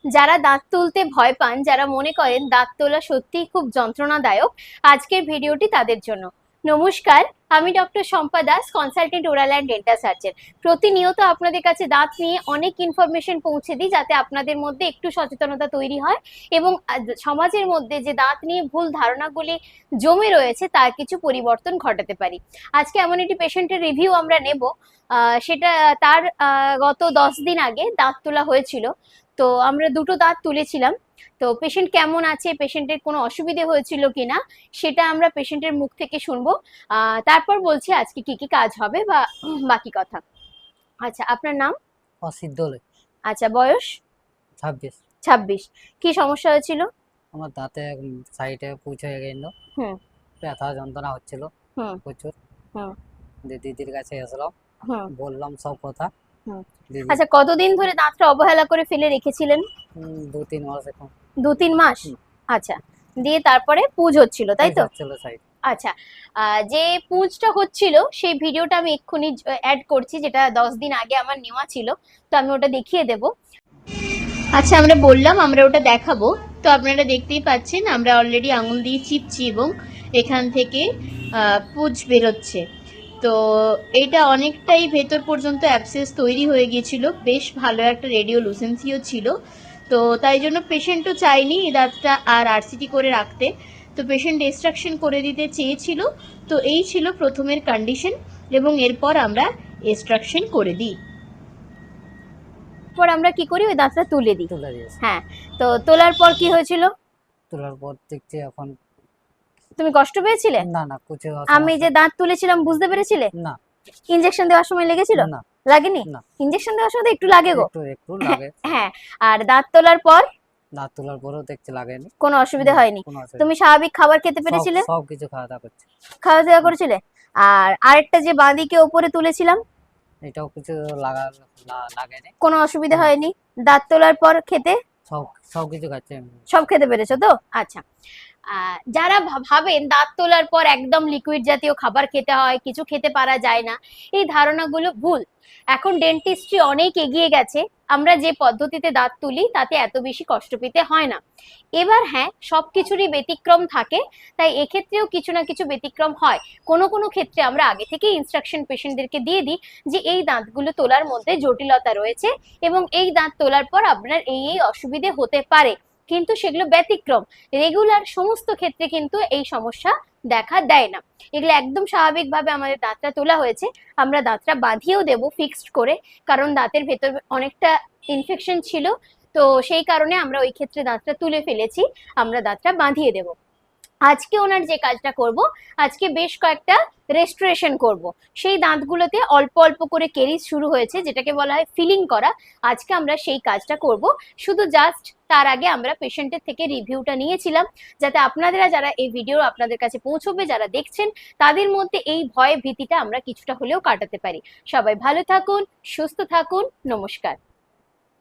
যারা দাঁত তুলতে ভয় পান, যারা মনে করেন দাঁত তোলা সত্যিই খুব যন্ত্রণাদায়ক, আজকের ভিডিওটি তাদের জন্য। নমস্কার, আমি doctor Shampa Das, consultant oral and dental surgeon. প্রতিনিয়ত আপনাদের কাছে দাঁত নিয়ে অনেক ইনফরমেশন পৌঁছে দিই, যাতে আপনাদের মধ্যে একটু সচেতনতা তৈরি হয় এবং সমাজের মধ্যে যে দাঁত নিয়ে ভুল ধারণাগুলি জমে রয়েছে তার কিছু পরিবর্তন ঘটাতে পারি। আজকে এমন একটি পেশেন্টের রিভিউ আমরা নেব, সেটা তার গত 10 দিন আগে দাঁত তোলা হয়েছিল। তো আমরা দুটো দাঁত তুলেছিলাম। তো পেশেন্ট কেমন আছে, পেশেন্টের কোনো অসুবিধে হয়েছিল কিনা, সেটা আমরা পেশেন্টের মুখ থেকে শুনবো। তারপর বলছি আজকে কি কি কাজ হবে বা বাকি কথা। আচ্ছা, আপনার নাম? অসিত দোলে। আচ্ছা, বয়স? 26। 26। কি সমস্যা হয়েছিল? আমার দাঁতে সাইডে পুঁজ হয়ে গেল, হুম ব্যথা যন্ত্রণা হচ্ছিল হুম প্রচুর। হুম দিদির কাছে এসলাম, হুম বললাম সব কথা। হুম। দিদি আচ্ছা, কতদিন ধরে দাঁতটা অবহেলা করে ফেলে রেখেছিলেন? 2-3 মাস এখন 2-3 মাস। আচ্ছা, দিয়ে তারপরে পুজ হচ্ছিল, তাই তো? হচ্ছিল সাইড। আচ্ছা, যে পুঁজটা হচ্ছিল সেই ভিডিওটা আমি এক্ষুনি অ্যাড করছি, যেটা 10 দিন আগে আমার নেওয়া ছিল। তো আমি ওটা দেখিয়ে দেব। আচ্ছা, আমরা বললাম আমরা ওটা দেখাবো। তো আপনারা দেখতেই পাচ্ছেন আমরা অলরেডি আঙুল দিয়ে চিপছি এবং এখান থেকে পুঁজ বেরোচ্ছে। তো এটা অনেকটাই ভেতর পর্যন্ত অ্যাবসেস তৈরি হয়ে গিয়েছিল, বেশ ভালো একটা রেডিওলুসেন্সিও ছিল। তো তাই জন্য পেশেন্টও চাইনি এই দাঁতটা আর আরসিটি করে রাখতে। তো পেশেন্ট এক্সট্রাকশন করে দিতে চেয়েছিল। তো এই ছিল প্রথমের কন্ডিশন এবং এরপর আমরা এক্সট্রাকশন করে দিই। পর আমরা কি করি, ওই দাঁতটা তুলে দিই। তুলে দিয়েছে। হ্যাঁ, তো তোলার পর কি হয়েছিল? তোলার পর দেখছি এখন। তুমি কষ্ট পেয়েছিলে? না না, কিছু আমি যে দাঁত তুলেছিলাম বুঝতে পেরেছিলে? না। ইনজেকশন দেওয়ার সময় লেগেছিল? না। লাগেনি? না। ইনজেকশন দেওয়ার সময় তো একটু লাগে গো। একটু লাগে। হ্যাঁ, আর দাঁত তোলার পর দাঁত তোলার পরেও দেখছি লাগেনি, কোনো অসুবিধা হয়নি। কোনো অসুবিধা। তুমি স্বাভাবিক খাবার খেতে পেরেছিলে? সব কিছু খাওয়া দাওয়া করছি। খাওয়া দাওয়া করেছিলে? আর আরেকটা যে বাঁদিকে ওপরে তুলেছিলাম, এটাও কিছু লাগেনি, কোনো অসুবিধা হয়নি? দাঁত তোলার পর খেতে সব কিছু খাচ্ছে। সব খেতে পেরেছো তো? আচ্ছা, যারা ভাবেন দাঁত তোলার পর একদম লিকুইড জাতীয় খাবার খেতে হয়, কিছু খেতে পারা যায় না, এই ধারণাগুলো ভুল। এখন ডেন্টিস্ট্রি অনেক এগিয়ে গেছে। আমরা যে পদ্ধতিতে দাঁত তুলি তাতে এত বেশি কষ্ট পেতে হয় না। এবার হ্যাঁ, সবকিছুরই ব্যতিক্রম থাকে, তাই এক্ষেত্রেও কিছু না কিছু ব্যতিক্রম হয়। কোনো কোনো ক্ষেত্রে আমরা আগে থেকে ইনস্ট্রাকশন পেশেন্টদেরকে দিয়ে দিই যে এই দাঁতগুলো তোলার মধ্যে জটিলতা রয়েছে এবং এই দাঁত তোলার পর আপনার এই এই অসুবিধে হতে পারে, কিন্তু সেগুলো ব্যতিক্রম। রেগুলার সমস্ত ক্ষেত্রে কিন্তু এই সমস্যা দেখা দেয় না। এগুলো একদম স্বাভাবিকভাবে আমাদের দাঁতটা তোলা হয়েছে। আমরা দাঁতটা বাঁধিয়েও দেবো ফিক্সড করে, কারণ দাঁতের ভেতর অনেকটা ইনফেকশন ছিল। তো সেই কারণে আমরা ওই ক্ষেত্রে দাঁতটা তুলে ফেলেছি, আমরা দাঁতটা বাঁধিয়ে দেবো। আজকে ওনার যে কাজটা করব, আজকে বেশ কয়েকটা রেস্টোরেশন করব। সেই দাঁতগুলোতে অল্প অল্প করে কেরিজ শুরু হয়েছে, যেটাকে বলা হয় ফিলিং করা। আজকে আমরা সেই কাজটা করব। শুধু জাস্ট তার আগে আমরা পেশেন্টের থেকে রিভিউটা নিয়েছিলাম, যাতে আপনারা যারা এই ভিডিও আপনাদের কাছে পৌঁছবে, যারা দেখছেন, তাদের মধ্যে এই ভয় ভীতিটা আমরা কিছুটা হলেও কাটাতে পারি। সবাই ভালো থাকুন, সুস্থ থাকুন, নমস্কার।